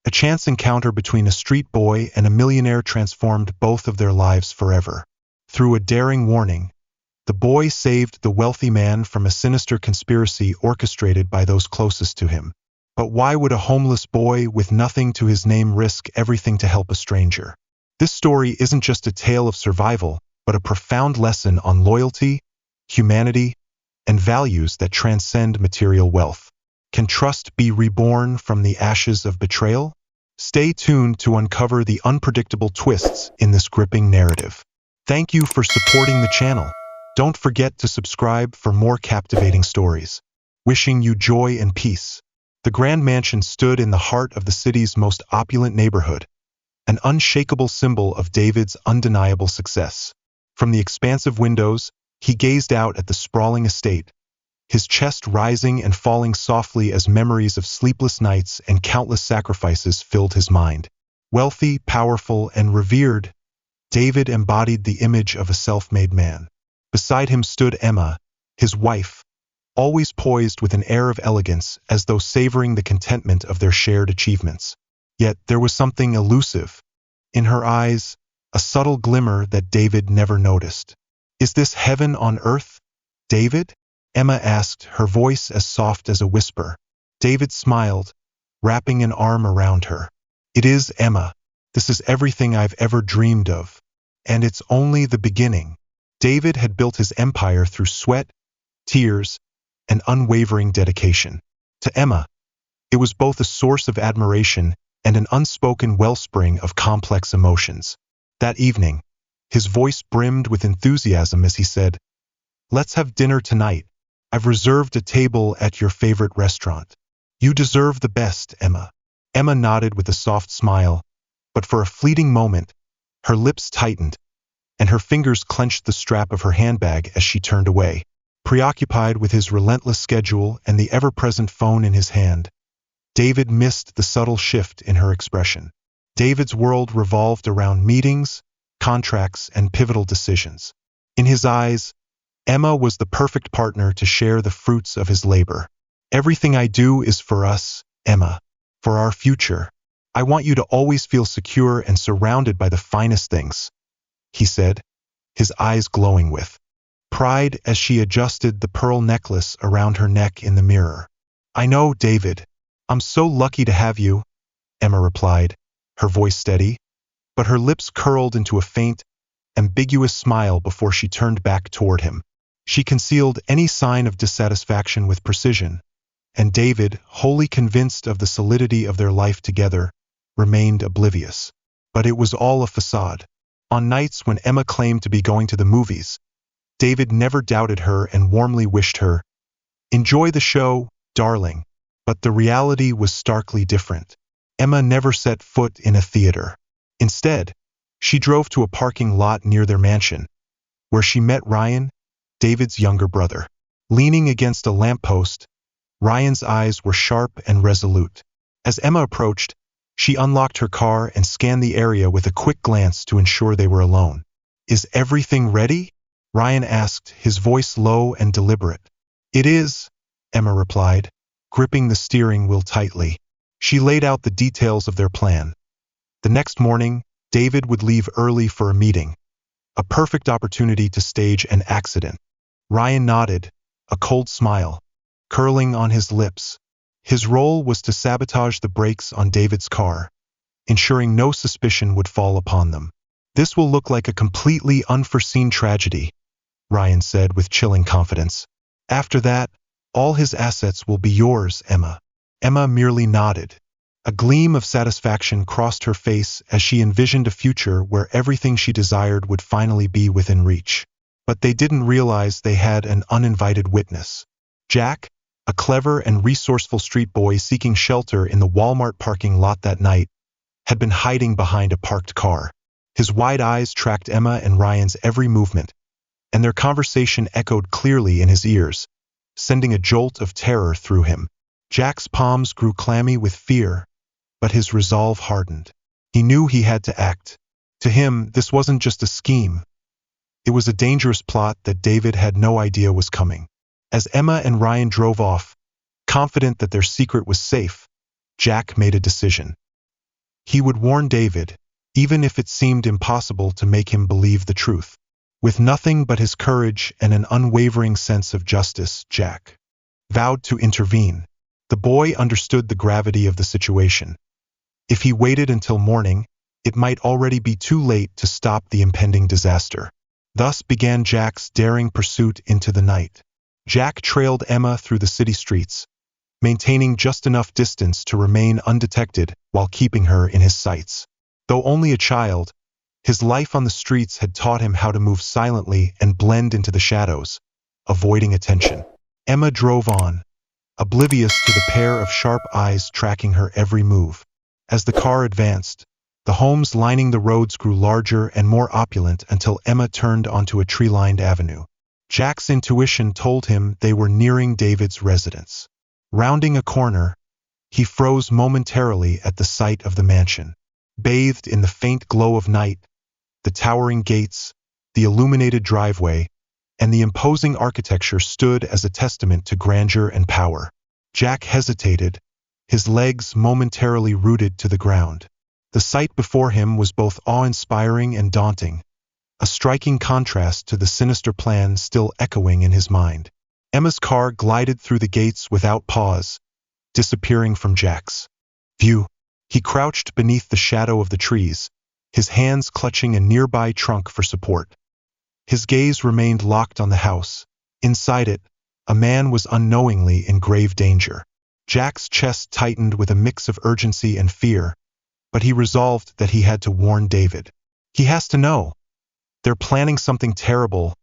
A chance encounter between a street boy and a millionaire transformed both of their lives forever. Through a daring warning, the boy saved the wealthy man from a sinister conspiracy orchestrated by those closest to him. But why would a homeless boy with nothing to his name risk everything to help a stranger? This story isn't just a tale of survival, but a profound lesson on loyalty, humanity, and values that transcend material wealth. Can trust be reborn from the ashes of betrayal? Stay tuned to uncover the unpredictable twists in this gripping narrative. Thank you for supporting the channel. Don't forget to subscribe for more captivating stories. Wishing you joy and peace. The grand mansion stood in the heart of the city's most opulent neighborhood, an unshakable symbol of David's undeniable success. From the expansive windows, he gazed out at the sprawling estate, his chest rising and falling softly as memories of sleepless nights and countless sacrifices filled his mind. Wealthy, powerful, and revered, David embodied the image of a self-made man. Beside him stood Emma, his wife, always poised with an air of elegance as though savoring the contentment of their shared achievements. Yet there was something elusive. In her eyes, a subtle glimmer that David never noticed. "Is this heaven on earth, David?" Emma asked, her voice as soft as a whisper. David smiled, wrapping an arm around her. "It is, Emma. This is everything I've ever dreamed of. And it's only the beginning." David had built his empire through sweat, tears, and unwavering dedication. To Emma, it was both a source of admiration and an unspoken wellspring of complex emotions. That evening, his voice brimmed with enthusiasm as he said, "Let's have dinner tonight. I've reserved a table at your favorite restaurant. You deserve the best, Emma." Emma nodded with a soft smile, but for a fleeting moment, her lips tightened, and her fingers clenched the strap of her handbag as she turned away. Preoccupied with his relentless schedule and the ever-present phone in his hand, David missed the subtle shift in her expression. David's world revolved around meetings, contracts, and pivotal decisions. In his eyes, Emma was the perfect partner to share the fruits of his labor. "Everything I do is for us, Emma, for our future. I want you to always feel secure and surrounded by the finest things," he said, his eyes glowing with pride as she adjusted the pearl necklace around her neck in the mirror. "I know, David. I'm so lucky to have you," Emma replied, her voice steady, but her lips curled into a faint, ambiguous smile before she turned back toward him. She concealed any sign of dissatisfaction with precision, and David, wholly convinced of the solidity of their life together, remained oblivious. But it was all a facade. On nights when Emma claimed to be going to the movies, David never doubted her and warmly wished her, "Enjoy the show, darling." But the reality was starkly different. Emma never set foot in a theater. Instead, she drove to a parking lot near their mansion, where she met Ryan, David's younger brother. Leaning against a lamppost, Ryan's eyes were sharp and resolute. As Emma approached, she unlocked her car and scanned the area with a quick glance to ensure they were alone. "Is everything ready?" Ryan asked, his voice low and deliberate. "It is," Emma replied, gripping the steering wheel tightly. She laid out the details of their plan. The next morning, David would leave early for a meeting, a perfect opportunity to stage an accident. Ryan nodded, a cold smile curling on his lips. His role was to sabotage the brakes on David's car, ensuring no suspicion would fall upon them. "This will look like a completely unforeseen tragedy," Ryan said with chilling confidence. "After that, all his assets will be yours, Emma." Emma merely nodded. A gleam of satisfaction crossed her face as she envisioned a future where everything she desired would finally be within reach. But they didn't realize they had an uninvited witness. Jack, a clever and resourceful street boy seeking shelter in the Walmart parking lot that night, had been hiding behind a parked car. His wide eyes tracked Emma and Ryan's every movement, and their conversation echoed clearly in his ears, sending a jolt of terror through him. Jack's palms grew clammy with fear, but his resolve hardened. He knew he had to act. To him, this wasn't just a scheme. It was a dangerous plot that David had no idea was coming. As Emma and Ryan drove off, confident that their secret was safe, Jack made a decision. He would warn David, even if it seemed impossible to make him believe the truth. With nothing but his courage and an unwavering sense of justice, Jack vowed to intervene. The boy understood the gravity of the situation. If he waited until morning, it might already be too late to stop the impending disaster. Thus began Jack's daring pursuit into the night. Jack trailed Emma through the city streets, maintaining just enough distance to remain undetected while keeping her in his sights. Though only a child, his life on the streets had taught him how to move silently and blend into the shadows, avoiding attention. Emma drove on, oblivious to the pair of sharp eyes tracking her every move. As the car advanced, the homes lining the roads grew larger and more opulent until Emma turned onto a tree-lined avenue. Jack's intuition told him they were nearing David's residence. Rounding a corner, he froze momentarily at the sight of the mansion. Bathed in the faint glow of night, the towering gates, the illuminated driveway, and the imposing architecture stood as a testament to grandeur and power. Jack hesitated, his legs momentarily rooted to the ground. The sight before him was both awe-inspiring and daunting, a striking contrast to the sinister plan still echoing in his mind. Emma's car glided through the gates without pause, disappearing from Jack's view. He crouched beneath the shadow of the trees, his hands clutching a nearby trunk for support. His gaze remained locked on the house. Inside it, a man was unknowingly in grave danger. Jack's chest tightened with a mix of urgency and fear, but he resolved that he had to warn David. He has to know. They're planning something terrible,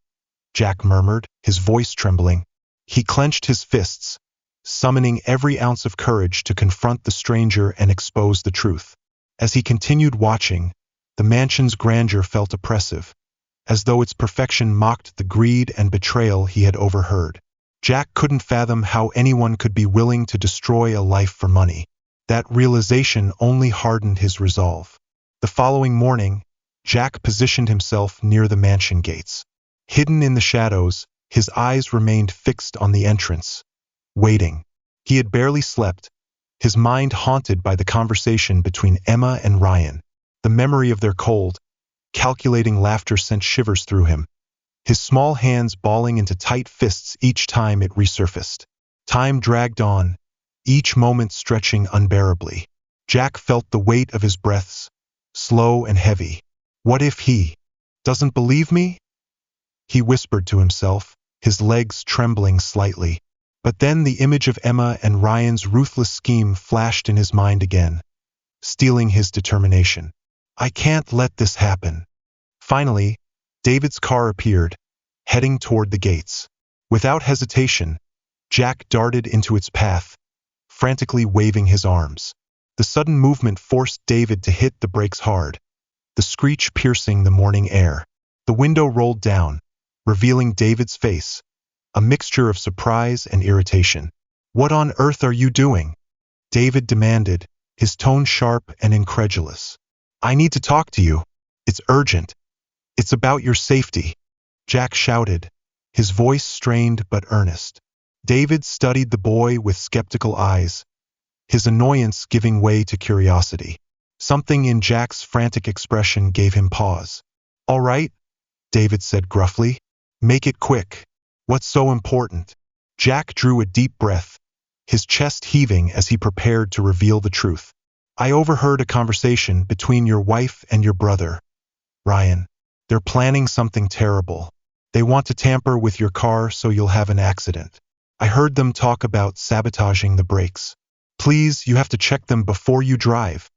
Jack murmured, his voice trembling. He clenched his fists, summoning every ounce of courage to confront the stranger and expose the truth. As he continued watching, the mansion's grandeur felt oppressive, as though its perfection mocked the greed and betrayal he had overheard. Jack couldn't fathom how anyone could be willing to destroy a life for money. That realization only hardened his resolve. The following morning, Jack positioned himself near the mansion gates. Hidden in the shadows, his eyes remained fixed on the entrance, waiting. He had barely slept, his mind haunted by the conversation between Emma and Ryan. The memory of their cold, calculating laughter sent shivers through him, his small hands balling into tight fists each time it resurfaced. Time dragged on, each moment stretching unbearably. Jack felt the weight of his breaths, slow and heavy. What if he doesn't believe me? He whispered to himself, his legs trembling slightly. But then the image of Emma and Ryan's ruthless scheme flashed in his mind again, stealing his determination. I can't let this happen. Finally, David's car appeared, heading toward the gates. Without hesitation, Jack darted into its path, frantically waving his arms. The sudden movement forced David to hit the brakes hard, the screech piercing the morning air. The window rolled down, revealing David's face, a mixture of surprise and irritation. What on earth are you doing? David demanded, his tone sharp and incredulous. I need to talk to you. It's urgent. It's about your safety, Jack shouted, his voice strained but earnest. David studied the boy with skeptical eyes, his annoyance giving way to curiosity. Something in Jack's frantic expression gave him pause. All right, David said gruffly. Make it quick. What's so important? Jack drew a deep breath, his chest heaving as he prepared to reveal the truth. I overheard a conversation between your wife and your brother, Ryan. They're planning something terrible. They want to tamper with your car so you'll have an accident. I heard them talk about sabotaging the brakes. Please, you have to check them before you drive.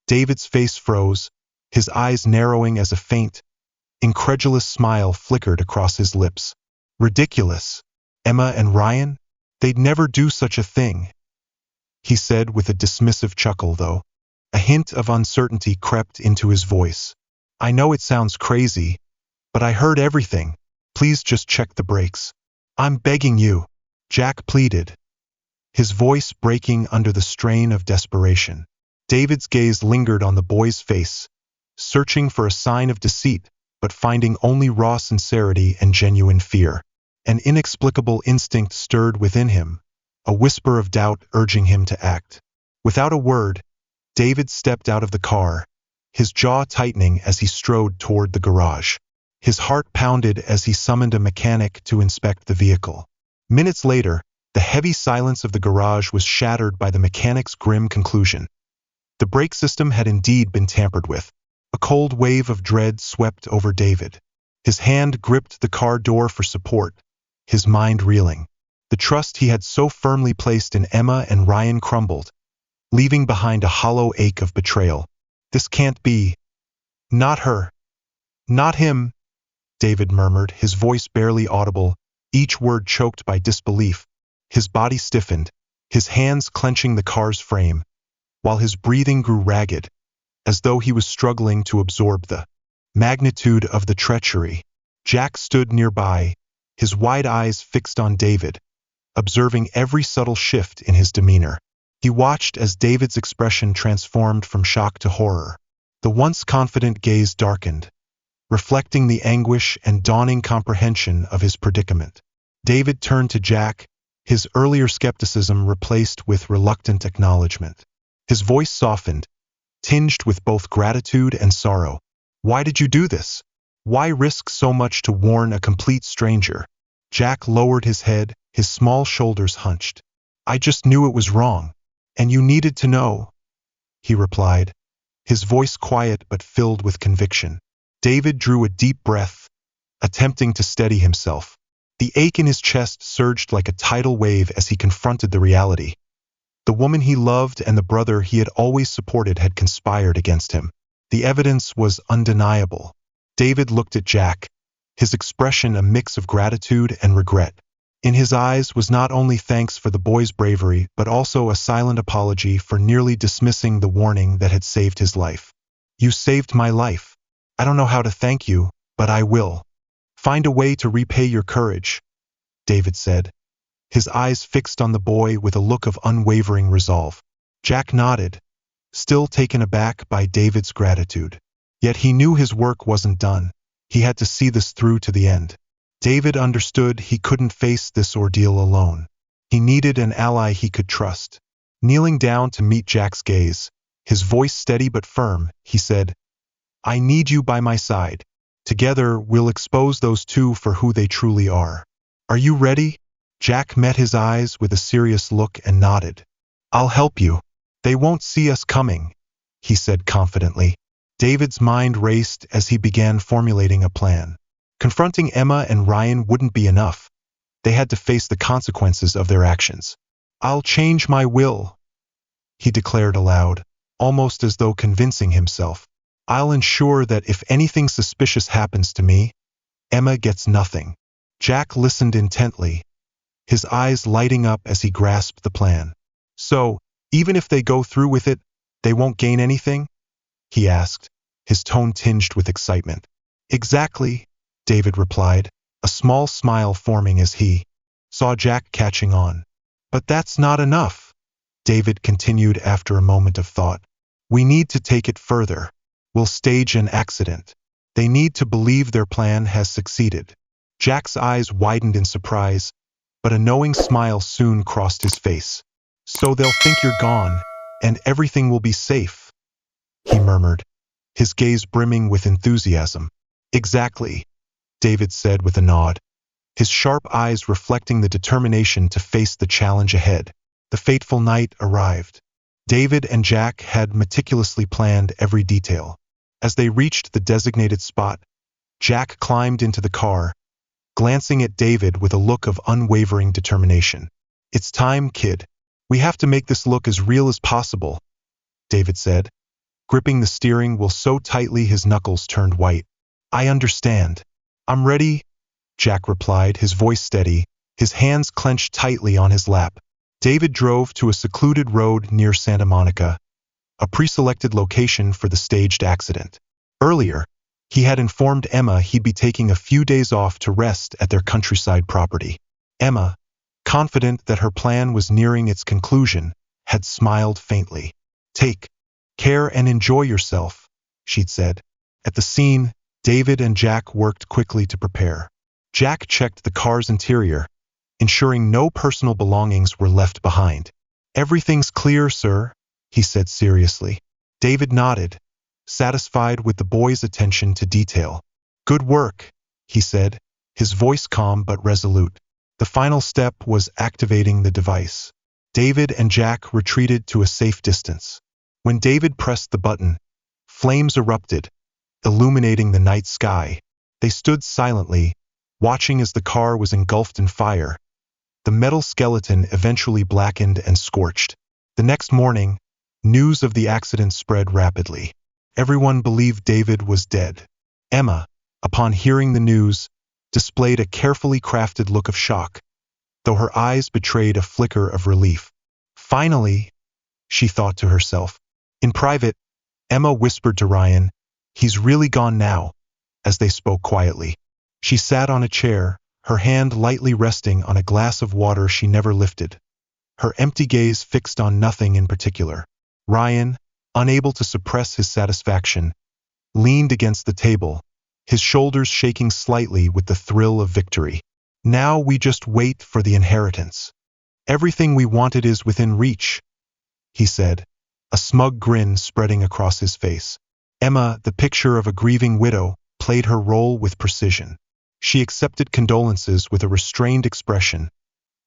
David's face froze, his eyes narrowing as a faint, incredulous smile flickered across his lips. Ridiculous. Emma and Ryan? They'd never do such a thing, he said with a dismissive chuckle, though. A hint of uncertainty crept into his voice. I know it sounds crazy, but I heard everything. Please just check the brakes. I'm begging you, Jack pleaded, his voice breaking under the strain of desperation. David's gaze lingered on the boy's face, searching for a sign of deceit, but finding only raw sincerity and genuine fear. An inexplicable instinct stirred within him, a whisper of doubt urging him to act. Without a word, David stepped out of the car, his jaw tightening as he strode toward the garage. His heart pounded as he summoned a mechanic to inspect the vehicle. Minutes later, the heavy silence of the garage was shattered by the mechanic's grim conclusion. The brake system had indeed been tampered with. A cold wave of dread swept over David. His hand gripped the car door for support, his mind reeling. The trust he had so firmly placed in Emma and Ryan crumbled, leaving behind a hollow ache of betrayal. This can't be. Not her. Not him, David murmured, his voice barely audible, each word choked by disbelief. His body stiffened, his hands clenching the car's frame, while his breathing grew ragged, as though he was struggling to absorb the magnitude of the treachery. Jack stood nearby, his wide eyes fixed on David, observing every subtle shift in his demeanor. He watched as David's expression transformed from shock to horror. The once confident gaze darkened, reflecting the anguish and dawning comprehension of his predicament. David turned to Jack, his earlier skepticism replaced with reluctant acknowledgement. His voice softened, tinged with both gratitude and sorrow. Why did you do this? Why risk so much to warn a complete stranger? Jack lowered his head, his small shoulders hunched. I just knew it was wrong. And you needed to know, he replied, his voice quiet but filled with conviction. David drew a deep breath, attempting to steady himself. The ache in his chest surged like a tidal wave as he confronted the reality. The woman he loved and the brother he had always supported had conspired against him. The evidence was undeniable. David looked at Jack, his expression a mix of gratitude and regret. In his eyes was not only thanks for the boy's bravery, but also a silent apology for nearly dismissing the warning that had saved his life. You saved my life. I don't know how to thank you, but I will. Find a way to repay your courage, David said, his eyes fixed on the boy with a look of unwavering resolve. Jack nodded, still taken aback by David's gratitude. Yet he knew his work wasn't done. He had to see this through to the end. David understood he couldn't face this ordeal alone. He needed an ally he could trust. Kneeling down to meet Jack's gaze, his voice steady but firm, he said, I need you by my side. Together, we'll expose those two for who they truly are. Are you ready? Jack met his eyes with a serious look and nodded. I'll help you. They won't see us coming, he said confidently. David's mind raced as he began formulating a plan. Confronting Emma and Ryan wouldn't be enough. They had to face the consequences of their actions. I'll change my will, he declared aloud, almost as though convincing himself. I'll ensure that if anything suspicious happens to me, Emma gets nothing. Jack listened intently, his eyes lighting up as he grasped the plan. So, even if they go through with it, they won't gain anything? He asked, his tone tinged with excitement. Exactly, David replied, a small smile forming as he saw Jack catching on. But that's not enough, David continued after a moment of thought. We need to take it further. We'll stage an accident. They need to believe their plan has succeeded. Jack's eyes widened in surprise, but a knowing smile soon crossed his face. So they'll think you're gone, and everything will be safe, he murmured, his gaze brimming with enthusiasm. Exactly, David said with a nod, his sharp eyes reflecting the determination to face the challenge ahead. The fateful night arrived. David and Jack had meticulously planned every detail. As they reached the designated spot, Jack climbed into the car, glancing at David with a look of unwavering determination. It's time, kid. We have to make this look as real as possible, David said, gripping the steering wheel so tightly his knuckles turned white. I understand. I'm ready, Jack replied, his voice steady, his hands clenched tightly on his lap. David drove to a secluded road near Santa Monica, a pre-selected location for the staged accident. Earlier, he had informed Emma he'd be taking a few days off to rest at their countryside property. Emma, confident that her plan was nearing its conclusion, had smiled faintly. Take care and enjoy yourself, she'd said. At the scene, David and Jack worked quickly to prepare. Jack checked the car's interior, ensuring no personal belongings were left behind. Everything's clear, sir, he said seriously. David nodded, satisfied with the boy's attention to detail. Good work, he said, his voice calm but resolute. The final step was activating the device. David and Jack retreated to a safe distance. When David pressed the button, flames erupted, illuminating the night sky. They stood silently, watching as the car was engulfed in fire. The metal skeleton eventually blackened and scorched. The next morning, news of the accident spread rapidly. Everyone believed David was dead. Emma, upon hearing the news, displayed a carefully crafted look of shock, though her eyes betrayed a flicker of relief. Finally, she thought to herself. In private, Emma whispered to Ryan, "He's really gone now," as they spoke quietly. She sat on a chair, her hand lightly resting on a glass of water she never lifted, her empty gaze fixed on nothing in particular. Ryan, unable to suppress his satisfaction, leaned against the table, his shoulders shaking slightly with the thrill of victory. Now we just wait for the inheritance. Everything we wanted is within reach, he said, a smug grin spreading across his face. Emma, the picture of a grieving widow, played her role with precision. She accepted condolences with a restrained expression,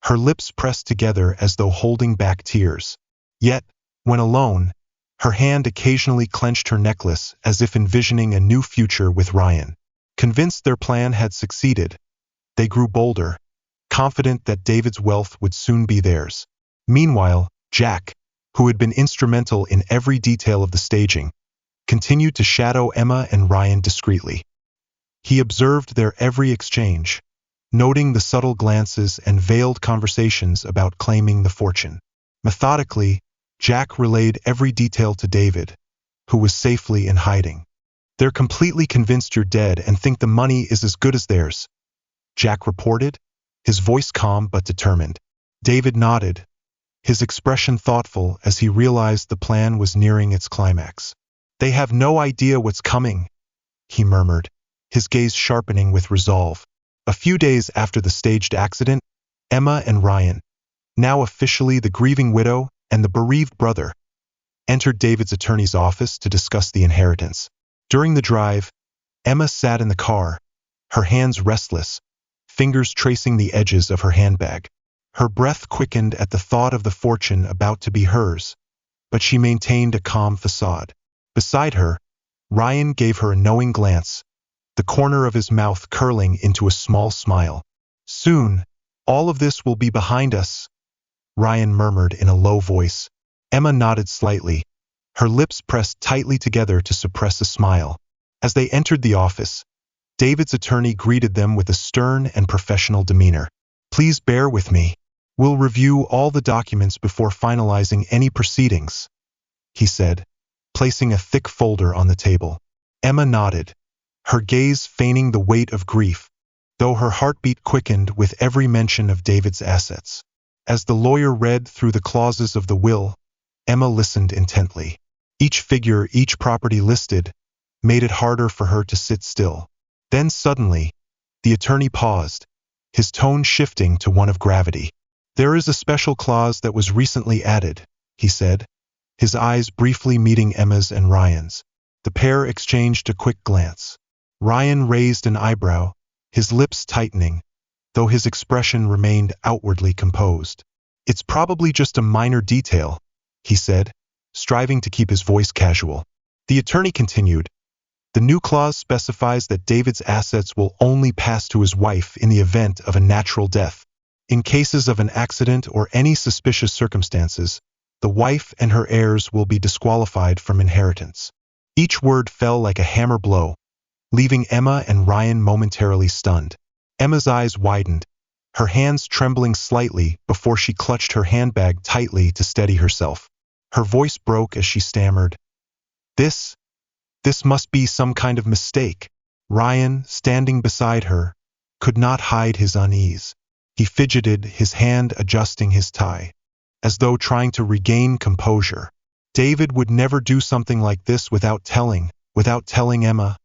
her lips pressed together as though holding back tears. Yet, when alone, her hand occasionally clenched her necklace as if envisioning a new future with Ryan. Convinced their plan had succeeded, they grew bolder, confident that David's wealth would soon be theirs. Meanwhile, Jack, who had been instrumental in every detail of the staging, continued to shadow Emma and Ryan discreetly. He observed their every exchange, noting the subtle glances and veiled conversations about claiming the fortune. Methodically, Jack relayed every detail to David, who was safely in hiding. "They're completely convinced you're dead and think the money is as good as theirs," Jack reported, his voice calm but determined. David nodded, his expression thoughtful as he realized the plan was nearing its climax. "They have no idea what's coming," he murmured, his gaze sharpening with resolve. A few days after the staged accident, Emma and Ryan, now officially the grieving widow and the bereaved brother, entered David's attorney's office to discuss the inheritance. During the drive, Emma sat in the car, her hands restless, fingers tracing the edges of her handbag. Her breath quickened at the thought of the fortune about to be hers, but she maintained a calm facade. Beside her, Ryan gave her a knowing glance, the corner of his mouth curling into a small smile. "Soon, all of this will be behind us," Ryan murmured in a low voice. Emma nodded slightly, her lips pressed tightly together to suppress a smile. As they entered the office, David's attorney greeted them with a stern and professional demeanor. "Please bear with me. We'll review all the documents before finalizing any proceedings," he said, placing a thick folder on the table. Emma nodded, her gaze feigning the weight of grief, though her heartbeat quickened with every mention of David's assets. As the lawyer read through the clauses of the will, Emma listened intently. Each figure, each property listed, made it harder for her to sit still. Then suddenly, the attorney paused, his tone shifting to one of gravity. "There is a special clause that was recently added," he said, his eyes briefly meeting Emma's and Ryan's. The pair exchanged a quick glance. Ryan raised an eyebrow, his lips tightening, though his expression remained outwardly composed. "It's probably just a minor detail," he said, striving to keep his voice casual. The attorney continued, "The new clause specifies that David's assets will only pass to his wife in the event of a natural death. In cases of an accident or any suspicious circumstances, the wife and her heirs will be disqualified from inheritance." Each word fell like a hammer blow, leaving Emma and Ryan momentarily stunned. Emma's eyes widened, her hands trembling slightly before she clutched her handbag tightly to steady herself. Her voice broke as she stammered, This must be some kind of mistake." Ryan, standing beside her, could not hide his unease. He fidgeted, his hand adjusting his tie, as though trying to regain composure. "David would never do something like this without telling Emma,"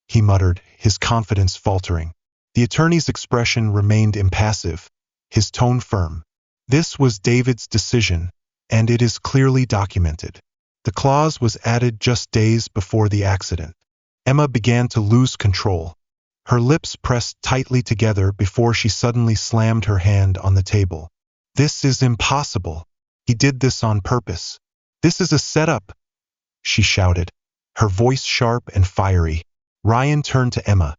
he muttered, his confidence faltering. The attorney's expression remained impassive, his tone firm. This was David's decision, and it is clearly documented. The clause was added just days before the accident. Emma began to lose control. Her lips pressed tightly together before she suddenly slammed her hand on the table. This is impossible. He did this on purpose. This is a setup, she shouted, her voice sharp and fiery. Ryan turned to Emma,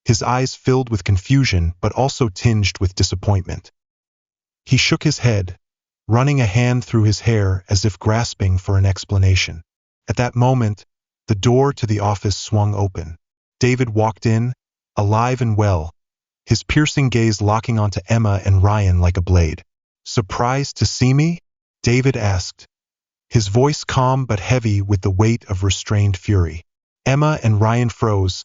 his eyes filled with confusion but also tinged with disappointment. He shook his head, running a hand through his hair as if grasping for an explanation. At that moment, the door to the office swung open. David walked in, alive and well, his piercing gaze locking onto Emma and Ryan like a blade. "Surprised to see me?" David asked, his voice calm but heavy with the weight of restrained fury. Emma and Ryan froze,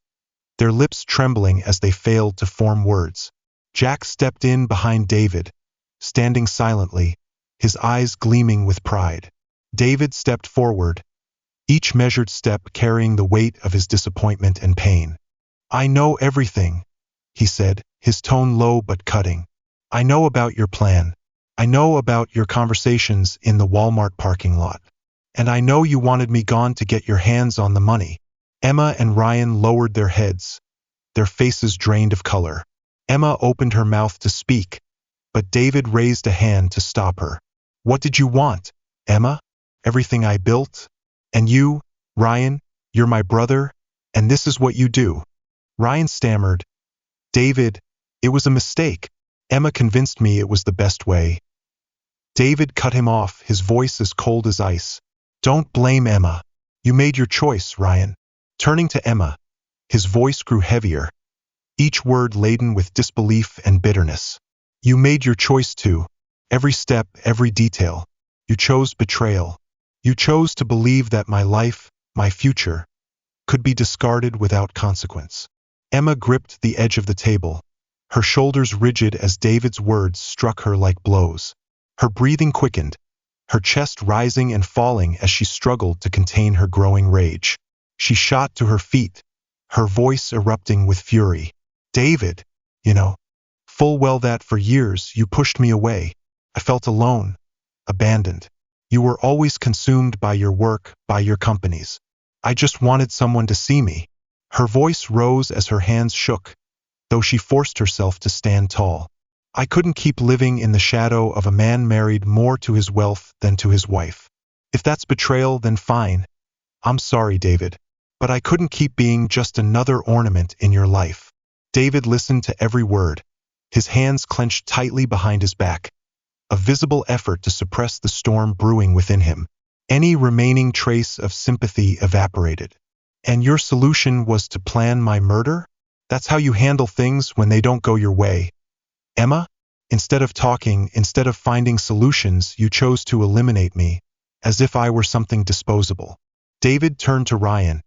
their lips trembling as they failed to form words. Jack stepped in behind David, standing silently, his eyes gleaming with pride. David stepped forward, each measured step carrying the weight of his disappointment and pain. "I know everything," he said, his tone low but cutting. "I know about your plan. I know about your conversations in the Walmart parking lot. And I know you wanted me gone to get your hands on the money." Emma and Ryan lowered their heads, their faces drained of color. Emma opened her mouth to speak, but David raised a hand to stop her. "What did you want, Emma?" "Everything I built. And you, Ryan, you're my brother, and this is what you do." Ryan stammered, "David, it was a mistake. Emma convinced me it was the best way." David cut him off, his voice as cold as ice. "Don't blame Emma. You made your choice, Ryan." Turning to Emma, his voice grew heavier, each word laden with disbelief and bitterness. "You made your choice too. Every step, every detail. You chose betrayal. You chose to believe that my life, my future, could be discarded without consequence." Emma gripped the edge of the table, her shoulders rigid as David's words struck her like blows. Her breathing quickened, her chest rising and falling as she struggled to contain her growing rage. She shot to her feet, her voice erupting with fury. "David, you know full well that for years you pushed me away. I felt alone, abandoned. You were always consumed by your work, by your companies. I just wanted someone to see me." Her voice rose as her hands shook, though she forced herself to stand tall. "I couldn't keep living in the shadow of a man married more to his wealth than to his wife. If that's betrayal, then fine. I'm sorry, David. But I couldn't keep being just another ornament in your life." David listened to every word, his hands clenched tightly behind his back, a visible effort to suppress the storm brewing within him. Any remaining trace of sympathy evaporated. "And your solution was to plan my murder? That's how you handle things when they don't go your way, Emma? Instead of talking, instead of finding solutions, you chose to eliminate me, as if I were something disposable." David turned to Ryan,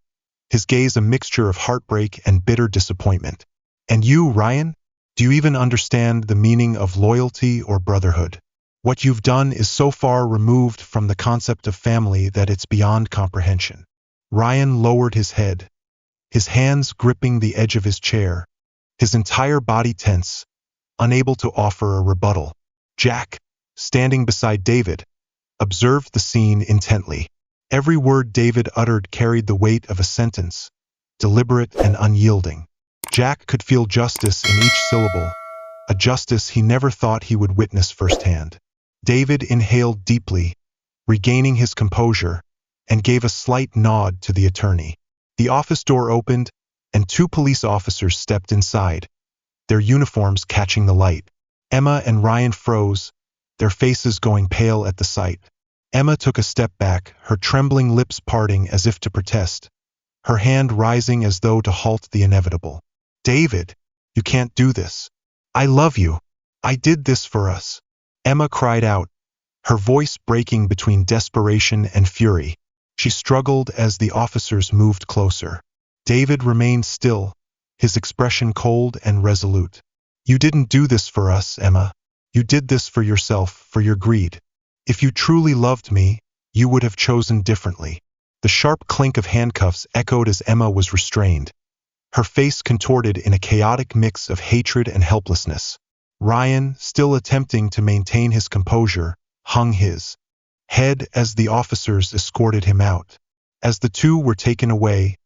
his gaze a mixture of heartbreak and bitter disappointment. "And you, Ryan? Do you even understand the meaning of loyalty or brotherhood? What you've done is so far removed from the concept of family that it's beyond comprehension." Ryan lowered his head, his hands gripping the edge of his chair, his entire body tense, unable to offer a rebuttal. Jack, standing beside David, observed the scene intently. Every word David uttered carried the weight of a sentence, deliberate and unyielding. Jack could feel justice in each syllable, a justice he never thought he would witness firsthand. David inhaled deeply, regaining his composure, and gave a slight nod to the attorney. The office door opened, and two police officers stepped inside, their uniforms catching the light. Emma and Ryan froze, their faces going pale at the sight. Emma took a step back, her trembling lips parting as if to protest, her hand rising as though to halt the inevitable. "David, you can't do this. I love you. I did this for us." Emma cried out, her voice breaking between desperation and fury. She struggled as the officers moved closer. David remained still, his expression cold and resolute. "You didn't do this for us, Emma. You did this for yourself, for your greed. If you truly loved me, you would have chosen differently." The sharp clink of handcuffs echoed as Emma was restrained, her face contorted in a chaotic mix of hatred and helplessness. Ryan, still attempting to maintain his composure, hung his head as the officers escorted him out. As the two were taken away,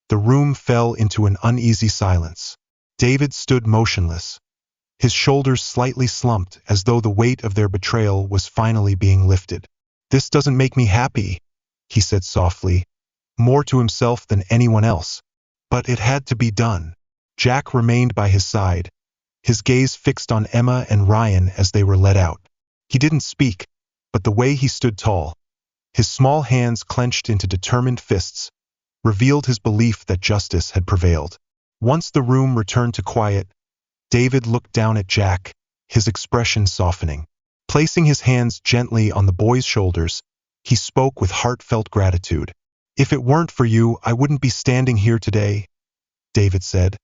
the room fell into an uneasy silence. David stood motionless, his shoulders slightly slumped as though the weight of their betrayal was finally being lifted. "This doesn't make me happy," he said softly, more to himself than anyone else. But it had to be done. Jack remained by his side, his gaze fixed on Emma and Ryan as they were led out. He didn't speak, but the way he stood tall, his small hands clenched into determined fists, revealed his belief that justice had prevailed. Once the room returned to quiet, David looked down at Jack, his expression softening. Placing his hands gently on the boy's shoulders, he spoke with heartfelt gratitude. "If it weren't for you, I wouldn't be standing here today," David said,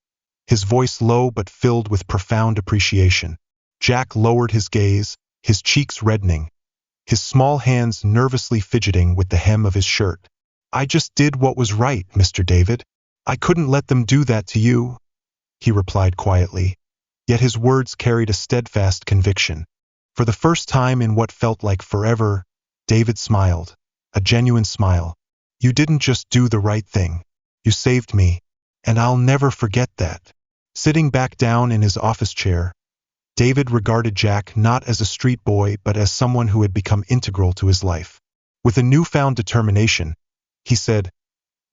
his voice low but filled with profound appreciation. Jack lowered his gaze, his cheeks reddening, his small hands nervously fidgeting with the hem of his shirt. "I just did what was right, Mr. David. I couldn't let them do that to you," he replied quietly, yet his words carried a steadfast conviction. For the first time in what felt like forever, David smiled, a genuine smile. "You didn't just do the right thing. You saved me, and I'll never forget that." Sitting back down in his office chair, David regarded Jack not as a street boy but as someone who had become integral to his life. With a newfound determination, he said,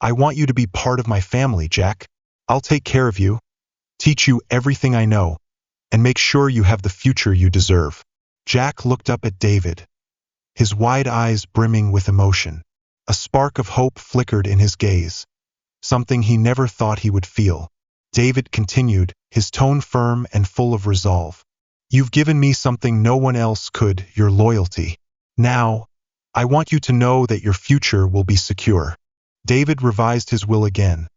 "I want you to be part of my family, Jack. I'll take care of you, teach you everything I know, and make sure you have the future you deserve." Jack looked up at David, his wide eyes brimming with emotion. A spark of hope flickered in his gaze, something he never thought he would feel. David continued, his tone firm and full of resolve. "You've given me something no one else could, your loyalty. Now, I want you to know that your future will be secure." David revised his will again,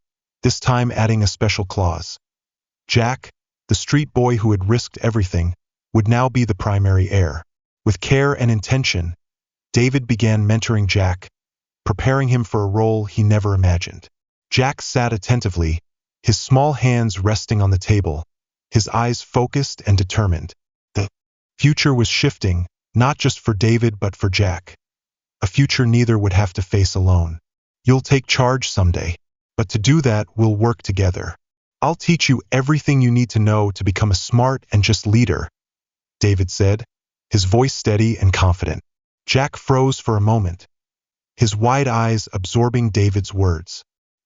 this time adding a special clause. Jack, the street boy who had risked everything, would now be the primary heir. With care and intention, David began mentoring Jack, preparing him for a role he never imagined. Jack sat attentively, his small hands resting on the table, his eyes focused and determined. The future was shifting, not just for David but for Jack. A future neither would have to face alone. "You'll take charge someday, but to do that, we'll work together. I'll teach you everything you need to know to become a smart and just leader," David said, his voice steady and confident. Jack froze for a moment, his wide eyes absorbing David's words.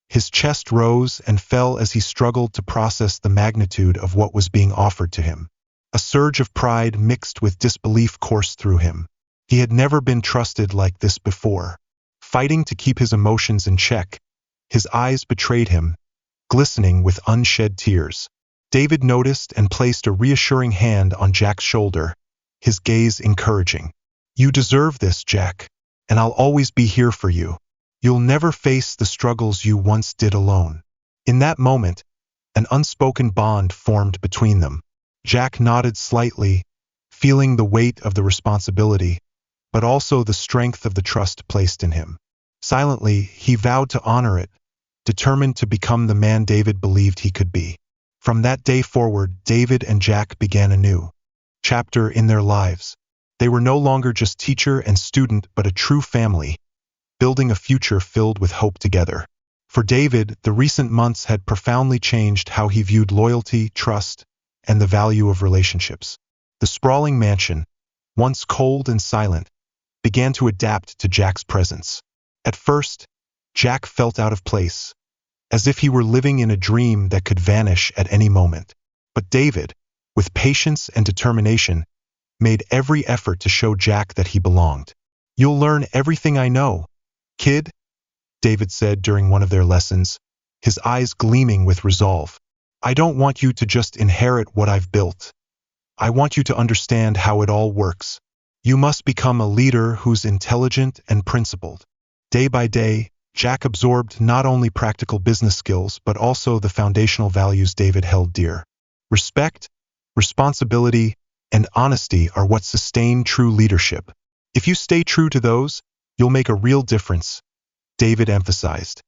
His chest rose and fell as he struggled to process the magnitude of what was being offered to him. A surge of pride mixed with disbelief coursed through him. He had never been trusted like this before. Fighting to keep his emotions in check, his eyes betrayed him, glistening with unshed tears. David noticed and placed a reassuring hand on Jack's shoulder, his gaze encouraging. "You deserve this, Jack, and I'll always be here for you. You'll never face the struggles you once did alone." In that moment, an unspoken bond formed between them. Jack nodded slightly, feeling the weight of the responsibility, but also the strength of the trust placed in him. Silently, he vowed to honor it, determined to become the man David believed he could be. From that day forward, David and Jack began a new chapter in their lives. They were no longer just teacher and student but a true family, building a future filled with hope together. For David, the recent months had profoundly changed how he viewed loyalty, trust, and the value of relationships. The sprawling mansion, once cold and silent, began to adapt to Jack's presence. At first, Jack felt out of place, as if he were living in a dream that could vanish at any moment. But David, with patience and determination, made every effort to show Jack that he belonged. "You'll learn everything I know, kid," David said during one of their lessons, his eyes gleaming with resolve. "I don't want you to just inherit what I've built. I want you to understand how it all works. You must become a leader who's intelligent and principled." Day by day, Jack absorbed not only practical business skills but also the foundational values David held dear. Respect, responsibility, and honesty are what sustain true leadership. "If you stay true to those, you'll make a real difference," David emphasized,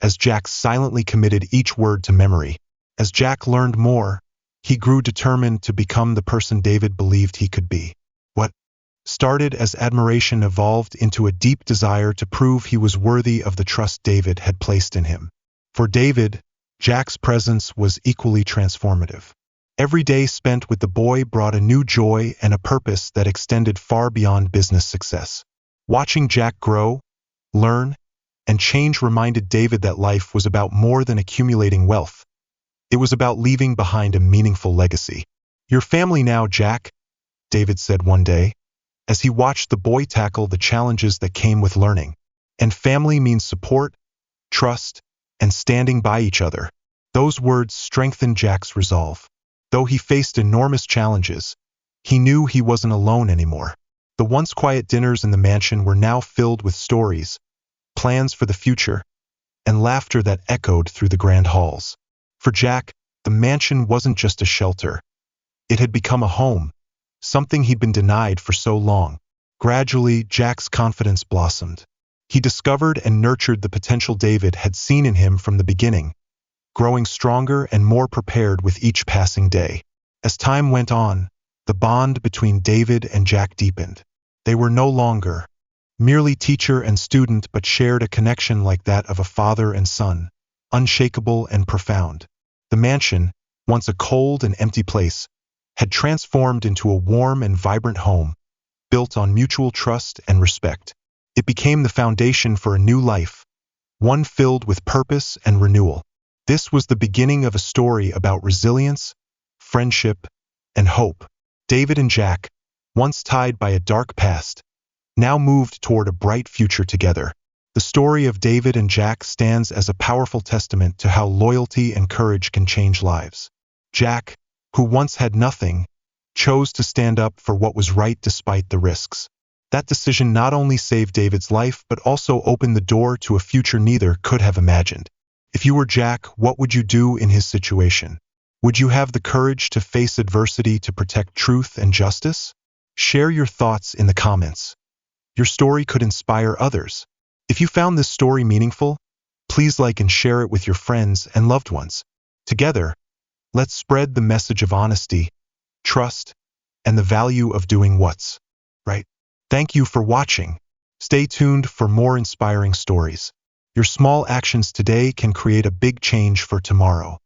as Jack silently committed each word to memory. As Jack learned more, he grew determined to become the person David believed he could be. What started as admiration evolved into a deep desire to prove he was worthy of the trust David had placed in him. For David, Jack's presence was equally transformative. Every day spent with the boy brought a new joy and a purpose that extended far beyond business success. Watching Jack grow, learn, and change reminded David that life was about more than accumulating wealth. It was about leaving behind a meaningful legacy. "Your family now, Jack," David said one day, as he watched the boy tackle the challenges that came with learning. And family means support, trust, and standing by each other. Those words strengthened Jack's resolve. Though he faced enormous challenges, he knew he wasn't alone anymore. The once quiet dinners in the mansion were now filled with stories, plans for the future, and laughter that echoed through the grand halls. For Jack, the mansion wasn't just a shelter. It had become a home, something he'd been denied for so long. Gradually, Jack's confidence blossomed. He discovered and nurtured the potential David had seen in him from the beginning, growing stronger and more prepared with each passing day. As time went on, the bond between David and Jack deepened. They were no longer merely teacher and student, but shared a connection like that of a father and son, unshakable and profound. The mansion, once a cold and empty place, had transformed into a warm and vibrant home, built on mutual trust and respect. It became the foundation for a new life, one filled with purpose and renewal. This was the beginning of a story about resilience, friendship, and hope. David and Jack, once tied by a dark past, now moved toward a bright future together. The story of David and Jack stands as a powerful testament to how loyalty and courage can change lives. Jack, who once had nothing, chose to stand up for what was right despite the risks. That decision not only saved David's life but also opened the door to a future neither could have imagined. If you were Jack, what would you do in his situation? Would you have the courage to face adversity to protect truth and justice? Share your thoughts in the comments. Your story could inspire others. If you found this story meaningful, please like and share it with your friends and loved ones. Together, let's spread the message of honesty, trust, and the value of doing what's right. Thank you for watching. Stay tuned for more inspiring stories. Your small actions today can create a big change for tomorrow.